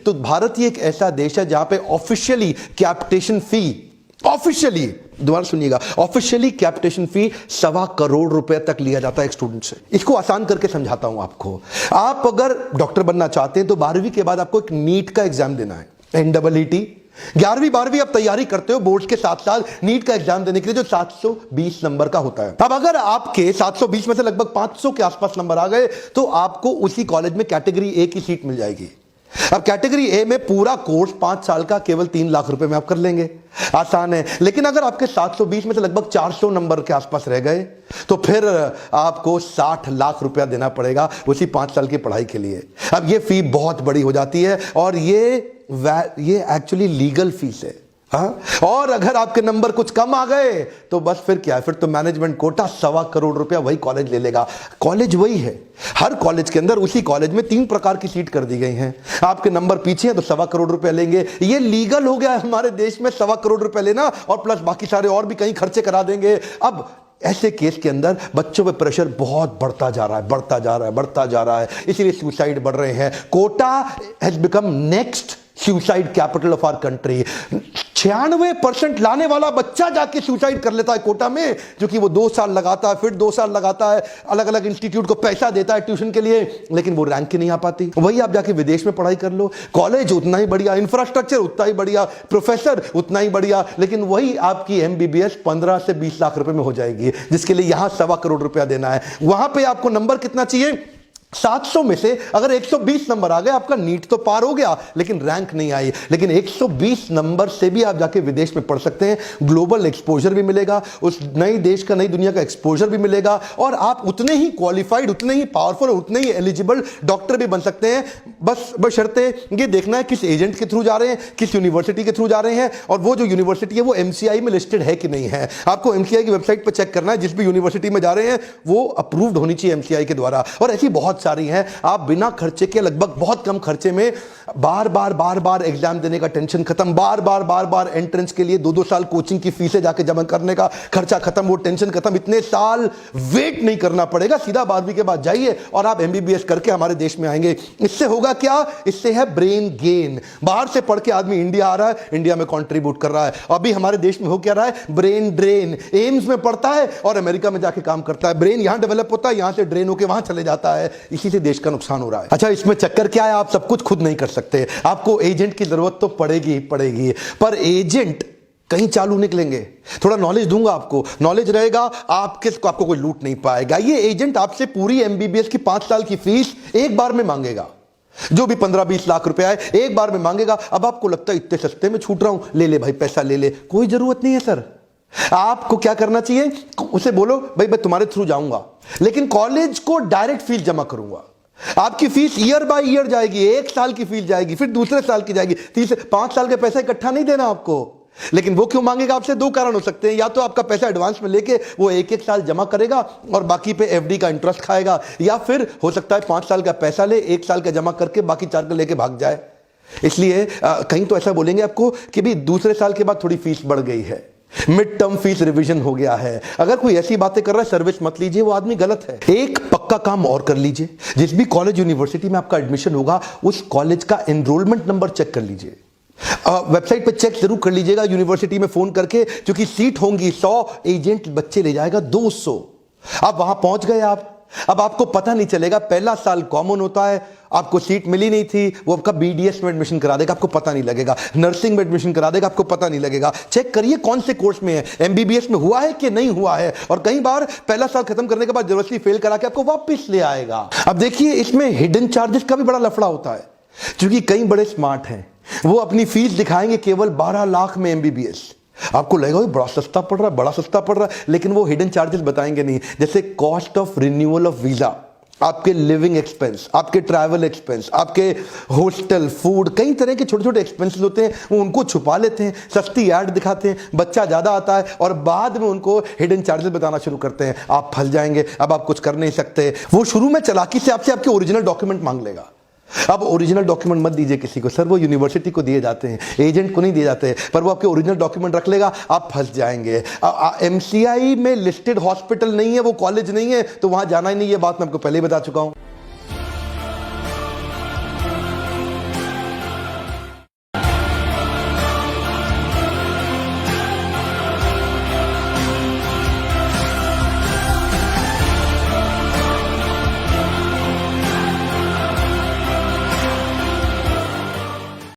तो भारत ही एक ऐसा देश है जहां पे ऑफिशियली कैपिटेशन फी, ऑफिशियली, दोबारा सुनिएगा, ऑफिशियली कैपिटेशन फी 1.25 करोड़ रुपए तक लिया जाता है एक स्टूडेंट से। इसको आसान करके समझाता हूं आपको। आप अगर डॉक्टर बनना चाहते हैं तो 12वीं के बाद आपको एक नीट का एग्जाम देना है, NEET। 11वीं 12वीं आप तैयारी करते हो बोर्ड के साथ साथ नीट का एग्जाम देने के लिए, जो 720 नंबर का होता है। अब अगर आपके 720 में से लगभग 500 के आसपास नंबर आ गए तो आपको उसी कॉलेज में कैटेगरी ए की सीट मिल जाएगी। अब कैटेगरी ए में पूरा कोर्स 5 साल का केवल 3 लाख रुपए में आप कर लेंगे, आसान है। लेकिन अगर आपके 720 में से लगभग 400 नंबर के आसपास रह गए तो फिर आपको 60 लाख रुपया देना पड़ेगा उसी 5 साल की पढ़ाई के लिए। अब ये फी बहुत बड़ी हो जाती है और ये एक्चुअली लीगल फीस है। हाँ? और अगर आपके नंबर कुछ कम आ गए तो बस फिर क्या, फिर तो मैनेजमेंट कोटा 1.25 करोड़ रुपया वही कॉलेज ले लेगा। कॉलेज वही है, हर कॉलेज के अंदर उसी कॉलेज में 3 प्रकार की सीट कर दी गई हैं। आपके नंबर पीछे हैं तो 1.25 करोड़ रुपया लेंगे। ये लीगल हो गया है हमारे देश में 1.25 करोड़ रुपया लेना, और प्लस बाकी सारे और भी कहीं खर्चे करा देंगे। अब ऐसे केस के अंदर बच्चों पे प्रेशर बहुत बढ़ता जा रहा है, बढ़ता जा रहा है, बढ़ता जा रहा है, इसीलिए सुसाइड बढ़ रहे हैं। Kota has become next suicide capital of our country. 96% लाने वाला बच्चा जाके सुसाइड कर लेता है कोटा में, जो कि वो 2 साल लगाता है, फिर 2 साल लगाता है, अलग अलग इंस्टीट्यूट को पैसा देता है ट्यूशन के लिए, लेकिन वो रैंक ही नहीं आ पाती। वही आप जाके विदेश में पढ़ाई कर लो, कॉलेज उतना ही बढ़िया, इंफ्रास्ट्रक्चर उतना ही बढ़िया, प्रोफेसर उतना ही बढ़िया, लेकिन वही आपकी MBBS 15 से 20 लाख रुपए में हो जाएगी, जिसके लिए यहां 1.25 करोड़ रुपया देना है। वहां पे आपको नंबर कितना चाहिए? 700 में से अगर 120 नंबर आ गए, आपका नीट तो पार हो गया लेकिन रैंक नहीं आई। लेकिन 120 नंबर से भी आप जाके विदेश में पढ़ सकते हैं, ग्लोबल एक्सपोजर भी मिलेगा, उस नई देश का, नई दुनिया का एक्सपोजर भी मिलेगा, और आप उतने ही क्वालिफाइड, उतने ही पावरफुल, उतने ही एलिजिबल डॉक्टर भी बन सकते हैं। बस बशर्ते ये देखना है किस एजेंट के थ्रू जा रहे हैं, किस यूनिवर्सिटी के थ्रू जा रहे हैं, और वो जो यूनिवर्सिटी है वो MCI में लिस्टेड है कि नहीं है। आपको MCI की वेबसाइट पर चेक करना है, जिस भी यूनिवर्सिटी में जा रहे हैं वो अप्रूव्ड होनी चाहिए MCI के द्वारा। और ऐसी बहुत सारी हैं, आप बिना खर्चे के, लगभग बहुत कम खर्चे में बार बार एग्जाम देने का टेंशन खत्म, बार बार एंट्रेंस के लिए 2-2 साल कोचिंग की फीसें जाके जमा करने का खर्चा खत्म, वो टेंशन खत्म, इतने साल वेट नहीं करना पड़ेगा, सीधा 12वीं के बाद जाइए और आप MBBS करके हमारे देश में आएंगे। इससे होगा क्या? इससे है ब्रेन गेन। बाहर से पढ़ के आदमी इंडिया आ रहा है, इंडिया में कंट्रीब्यूट कर रहा है। अभी हमारे देश में हो क्या रहा है? Brain drain. एम्स में पढ़ता है और अमेरिका में जाके काम करता है, ब्रेन यहां डेवलप होता है, यहां से ड्रेन होकर वहां चले जाता है, इसी से देश का नुकसान हो रहा है। अच्छा, इसमें चक्कर क्या है? आप सब कुछ खुद नहीं कर सकते, आपको एजेंट की जरूरत तो पड़ेगी ही पड़ेगी, पर एजेंट कहीं चालू निकलेंगे। थोड़ा नॉलेज दूंगा आपको, नॉलेज रहेगा, आपको कोई लूट नहीं पाएगा। ये एजेंट आपसे पूरी MBBS की 5 साल की फीस एक बार में मांगेगा, जो भी 15-20 लाख रुपए आए एक बार में मांगेगा। अब आपको लगता है इतने सस्ते में छूट रहा हूं, ले ले भाई, पैसा ले ले, कोई जरूरत नहीं है सर। आपको क्या करना चाहिए? उसे बोलो भाई मैं तुम्हारे थ्रू जाऊंगा, लेकिन कॉलेज को डायरेक्ट फीस जमा करूंगा। आपकी फीस ईयर बाय ईयर जाएगी, 1 साल की फीस जाएगी, फिर दूसरे साल की जाएगी, 5 साल का पैसा इकट्ठा नहीं देना आपको। लेकिन वो क्यों मांगेगा आपसे? 2 कारण हो सकते हैं, या तो आपका पैसा एडवांस में लेके वो 1-1 साल जमा करेगा और बाकी पे FD का इंटरेस्ट खाएगा, या फिर हो सकता है 5 साल का पैसा ले, 1 साल का जमा करके बाकी 4 का लेके भाग जाए। इसलिए कहीं तो ऐसा बोलेंगे आपको कि भी दूसरे साल के बाद थोड़ी फीस बढ़ गई है, मिड टर्म फीस रिवीजन हो गया है। अगर कोई ऐसी बातें कर रहा है, सर्विस मत लीजिए, वो आदमी गलत है। एक पक्का काम और कर लीजिए, जिस भी कॉलेज यूनिवर्सिटी में आपका एडमिशन होगा उस कॉलेज का एनरोलमेंट नंबर चेक कर लीजिए। वेबसाइट पे चेक जरूर कर लीजिएगा, यूनिवर्सिटी में फोन करके, क्योंकि सीट होंगी 100, एजेंट बच्चे ले जाएगा 200। अब वहां पहुंच गए आप, अब आपको पता नहीं चलेगा, पहला साल कॉमन होता है, आपको सीट मिली नहीं थी, वो आपका BDS में एडमिशन करा देगा, आपको पता नहीं लगेगा, नर्सिंग में एडमिशन करा देगा, आपको पता नहीं लगेगा। चेक करिए कौन से कोर्स में है, MBBS में हुआ है कि नहीं हुआ है, और कई बार पहला साल खत्म करने के बाद जबरदस्ती फेल करा के आपको वापस ले आएगा। अब देखिए, इसमें हिडन चार्जेस का भी बड़ा लफड़ा होता है, क्योंकि कई बड़े स्मार्ट हैं, वो अपनी फीस दिखाएंगे केवल 12 लाख में MBBS। आपको लगेगा बड़ा सस्ता पड़ रहा है, बड़ा सस्ता पड़ रहा है, लेकिन वो हिडन चार्जेस बताएंगे नहीं, जैसे cost of renewal of visa, आपके लिविंग एक्सपेंस, आपके ट्रैवल एक्सपेंस, आपके हॉस्टल, फूड, कई तरह के छोटे छोटे एक्सपेंसेस होते हैं, वो उनको छुपा लेते हैं, सस्ती ऐड दिखाते हैं, बच्चा ज़्यादा आता है और बाद में उनको हिडन चार्जेस बताना शुरू करते हैं। आप फंस जाएंगे, अब आप कुछ कर नहीं सकते। वो शुरू में चालाकी से आपसे आपके ओरिजिनल डॉक्यूमेंट मांग लेगा। अब ओरिजिनल डॉक्यूमेंट मत दीजिए किसी को, सर वो यूनिवर्सिटी को दिए जाते हैं, एजेंट को नहीं दिए जाते, पर वो आपके ओरिजिनल डॉक्यूमेंट रख लेगा, आप फंस जाएंगे। MCI में लिस्टेड हॉस्पिटल नहीं है, वो कॉलेज नहीं है, तो वहां जाना ही नहीं, ये बात मैं आपको पहले ही बता चुका हूं।